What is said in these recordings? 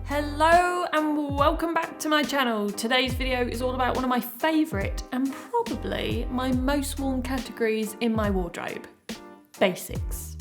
Hello and welcome back to my channel. Today's video is all about one of my favourite and probably my most worn categories in my wardrobe, basics.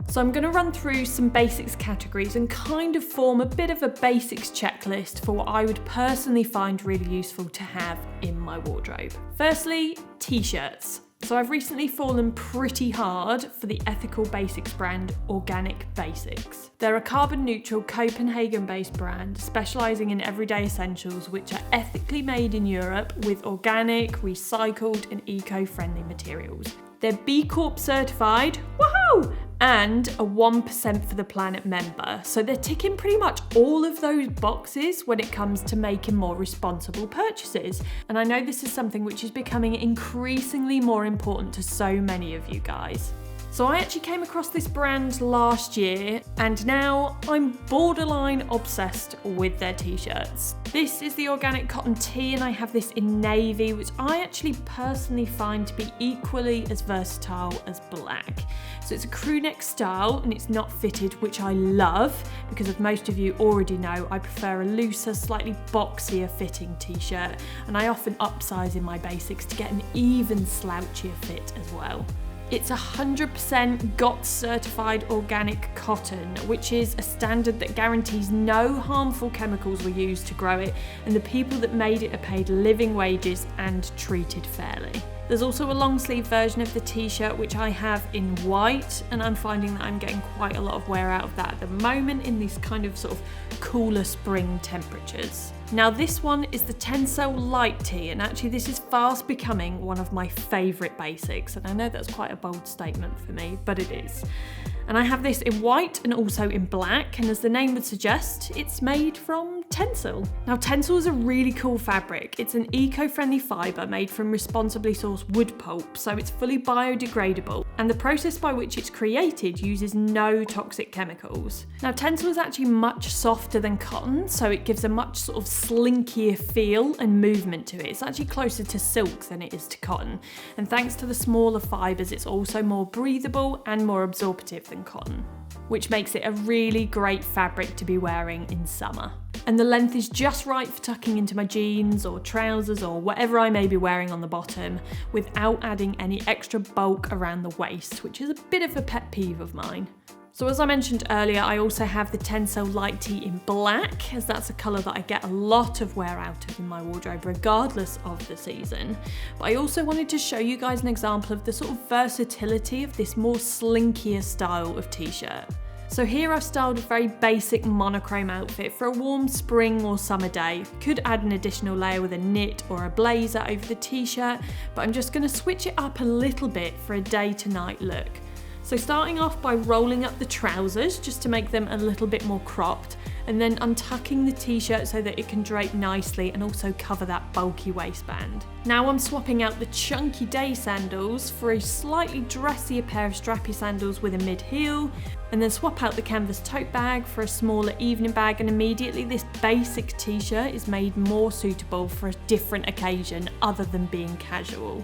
So I'm going to run through some basics categories and kind of form a bit of a basics checklist for what I would personally find really useful to have in my wardrobe. Firstly, t-shirts. So I've recently fallen pretty hard for the ethical basics brand Organic Basics. They're a carbon neutral Copenhagen based brand specialising in everyday essentials which are ethically made in Europe with organic, recycled and eco-friendly materials. They're B Corp certified, woohoo! And a 1% for the Planet member. So they're ticking pretty much all of those boxes when it comes to making more responsible purchases. And I know this is something which is becoming increasingly more important to so many of you guys. So I actually came across this brand last year and now I'm borderline obsessed with their t-shirts. This is the organic cotton tee and I have this in navy, which I actually personally find to be equally as versatile as black. So it's a crew neck style and it's not fitted, which I love because as most of you already know, I prefer a looser, slightly boxier fitting t-shirt and I often upsize in my basics to get an even slouchier fit as well. It's 100% GOTS certified organic cotton, which is a standard that guarantees no harmful chemicals were used to grow it, and the people that made it are paid living wages and treated fairly. There's also a long sleeve version of the t-shirt which I have in white, and I'm finding that I'm getting quite a lot of wear out of that at the moment in these kind of sort of cooler spring temperatures. Now this one is the Tencel light tee, and actually this is fast becoming one of my favourite basics, and I know that's quite a bold statement for me, but it is. And I have this in white and also in black, and as the name would suggest, it's made from Tencel. Now Tencel is a really cool fabric. It's an eco-friendly fibre made from responsibly sourced wood pulp, so it's fully biodegradable, and the process by which it's created uses no toxic chemicals. Now Tencel is actually much softer than cotton, so it gives a much sort of slinkier feel and movement to it. It's actually closer to silk than it is to cotton, and thanks to the smaller fibres, it's also more breathable and more absorptive than cotton, which makes it a really great fabric to be wearing in summer. And the length is just right for tucking into my jeans or trousers or whatever I may be wearing on the bottom without adding any extra bulk around the waist, which is a bit of a pet peeve of mine. So as I mentioned earlier, I also have the Tencel light tee in black, as that's a colour that I get a lot of wear out of in my wardrobe regardless of the season. But I also wanted to show you guys an example of the sort of versatility of this more slinkier style of t-shirt. So here I've styled a very basic monochrome outfit for a warm spring or summer day. Could add an additional layer with a knit or a blazer over the t-shirt, but I'm just going to switch it up a little bit for a day to night look. So starting off by rolling up the trousers just to make them a little bit more cropped, and then untucking the t-shirt so that it can drape nicely and also cover that bulky waistband. Now I'm swapping out the chunky day sandals for a slightly dressier pair of strappy sandals with a mid-heel, and then swap out the canvas tote bag for a smaller evening bag, and immediately this basic t-shirt is made more suitable for a different occasion other than being casual.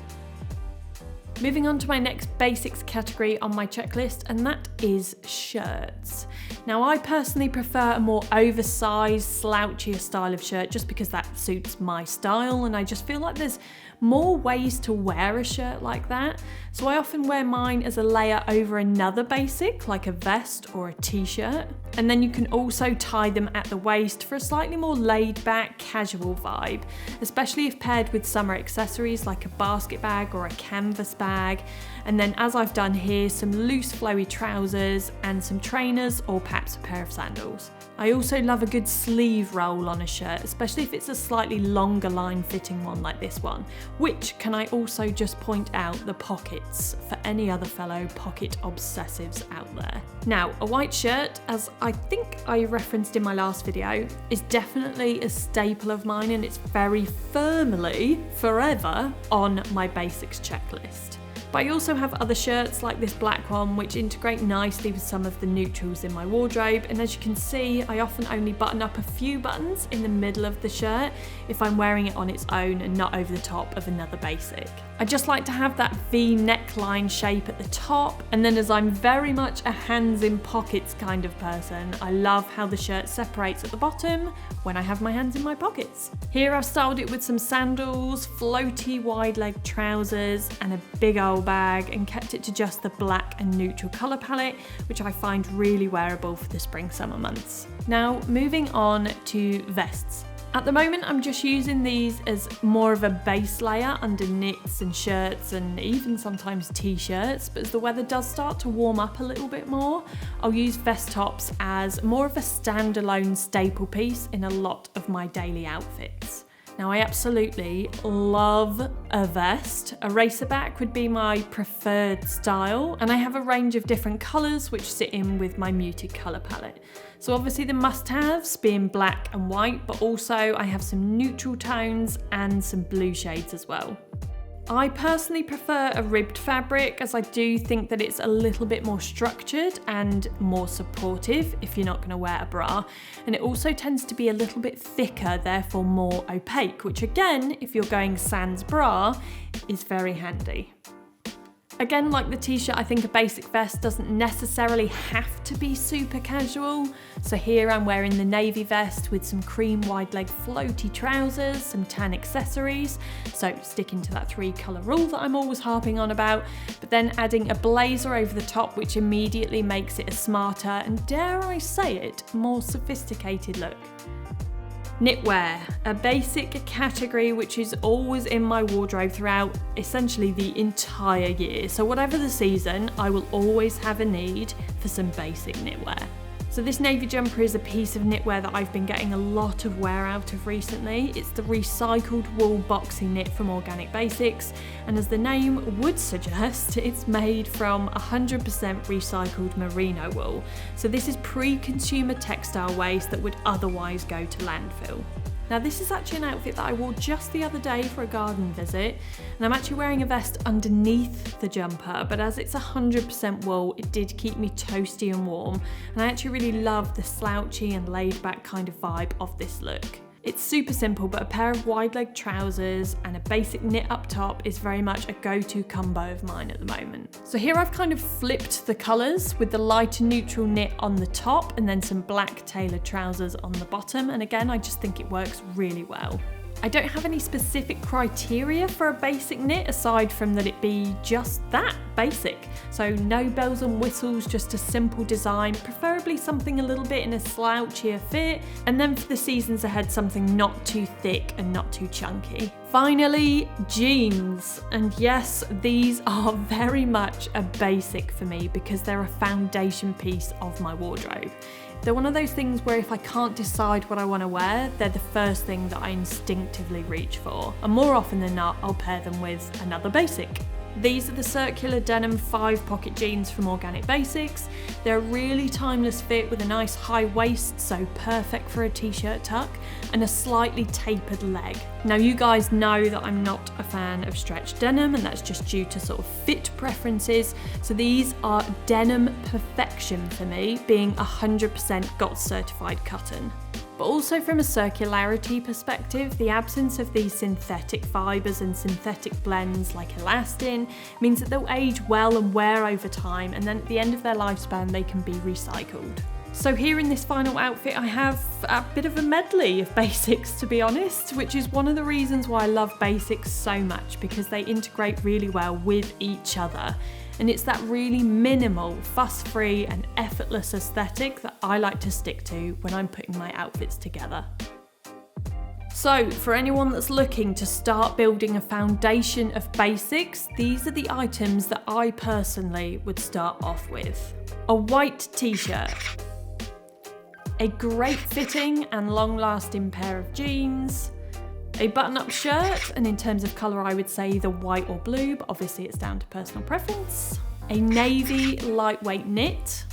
Moving on to my next basics category on my checklist, and that is shirts. Now I personally prefer a more oversized, slouchier style of shirt just because that suits my style, and I just feel like there's more ways to wear a shirt like that. So I often wear mine as a layer over another basic, like a vest or a t-shirt. And then you can also tie them at the waist for a slightly more laid back, casual vibe, especially if paired with summer accessories like a basket bag or a canvas bag. And then as I've done here, some loose flowy trousers and some trainers or perhaps a pair of sandals. I also love a good sleeve roll on a shirt, especially if it's a slightly longer line fitting one like this one, which can I also just point out the pockets for any other fellow pocket obsessives out there. Now, a white shirt, as I think I referenced in my last video, is definitely a staple of mine, and it's very firmly forever on my basics checklist. But I also have other shirts like this black one which integrate nicely with some of the neutrals in my wardrobe, and as you can see I often only button up a few buttons in the middle of the shirt if I'm wearing it on its own and not over the top of another basic. I just like to have that V neckline shape at the top, and then as I'm very much a hands in pockets kind of person, I love how the shirt separates at the bottom when I have my hands in my pockets. Here I've styled it with some sandals, floaty wide leg trousers and a big old bag, and kept it to just the black and neutral colour palette, which I find really wearable for the spring summer months. Now moving on to vests. At the moment I'm just using these as more of a base layer under knits and shirts and even sometimes t-shirts, but as the weather does start to warm up a little bit more, I'll use vest tops as more of a standalone staple piece in a lot of my daily outfits. Now I absolutely love a vest. A racerback would be my preferred style, and I have a range of different colours which sit in with my muted colour palette. So obviously the must-haves being black and white, but also I have some neutral tones and some blue shades as well. I personally prefer a ribbed fabric, as I do think that it's a little bit more structured and more supportive if you're not going to wear a bra, and it also tends to be a little bit thicker, therefore more opaque, which again, if you're going sans bra, is very handy. Again, like the t-shirt, I think a basic vest doesn't necessarily have to be super casual. So here I'm wearing the navy vest with some cream wide leg floaty trousers, some tan accessories. So sticking to that 3-colour rule that I'm always harping on about, but then adding a blazer over the top, which immediately makes it a smarter and, dare I say it, more sophisticated look. Knitwear, a basic category which is always in my wardrobe throughout essentially the entire year. So whatever the season, I will always have a need for some basic knitwear. So this navy jumper is a piece of knitwear that I've been getting a lot of wear out of recently. It's the recycled wool boxy knit from Organic Basics, and as the name would suggest, it's made from 100% recycled merino wool. So this is pre-consumer textile waste that would otherwise go to landfill. Now this is actually an outfit that I wore just the other day for a garden visit, and I'm actually wearing a vest underneath the jumper, but as it's 100% wool, it did keep me toasty and warm, and I actually really love the slouchy and laid back kind of vibe of this look. It's super simple, but a pair of wide leg trousers and a basic knit up top is very much a go-to combo of mine at the moment. So here I've kind of flipped the colours with the light and neutral knit on the top and then some black tailored trousers on the bottom, and again I just think it works really well. I don't have any specific criteria for a basic knit aside from that it be just that, basic. So no bells and whistles, just a simple design, preferably something a little bit in a slouchier fit, and then for the seasons ahead something not too thick and not too chunky. Finally, jeans. And yes, these are very much a basic for me because they're a foundation piece of my wardrobe. They're one of those things where if I can't decide what I want to wear, they're the first thing that I instinctively reach for. And more often than not, I'll pair them with another basic. These are the circular denim 5-pocket jeans from Organic Basics. They're a really timeless fit with a nice high waist, so perfect for a t-shirt tuck, and a slightly tapered leg. Now you guys know that I'm not a fan of stretch denim, and that's just due to sort of fit preferences. So these are denim perfection for me, being 100% GOTS certified cotton. But also from a circularity perspective, the absence of these synthetic fibres and synthetic blends like elastin means that they'll age well and wear over time, and then at the end of their lifespan they can be recycled. So here in this final outfit I have a bit of a medley of basics, to be honest, which is one of the reasons why I love basics so much, because they integrate really well with each other. And it's that really minimal, fuss-free and effortless aesthetic that I like to stick to when I'm putting my outfits together. So for anyone that's looking to start building a foundation of basics, these are the items that I personally would start off with. A white t-shirt, a great fitting and long-lasting pair of jeans, a button-up shirt, and in terms of colour I would say either white or blue, but obviously it's down to personal preference, a navy lightweight knit,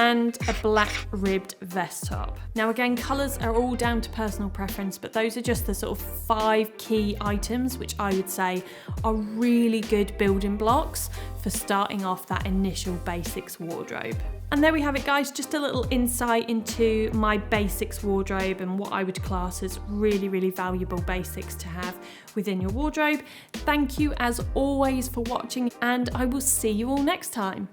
and a black ribbed vest top. Now again, colours are all down to personal preference, but those are just the sort of 5 key items which I would say are really good building blocks for starting off that initial basics wardrobe. And there we have it, guys, just a little insight into my basics wardrobe and what I would class as really, really valuable basics to have within your wardrobe. Thank you as always for watching, and I will see you all next time.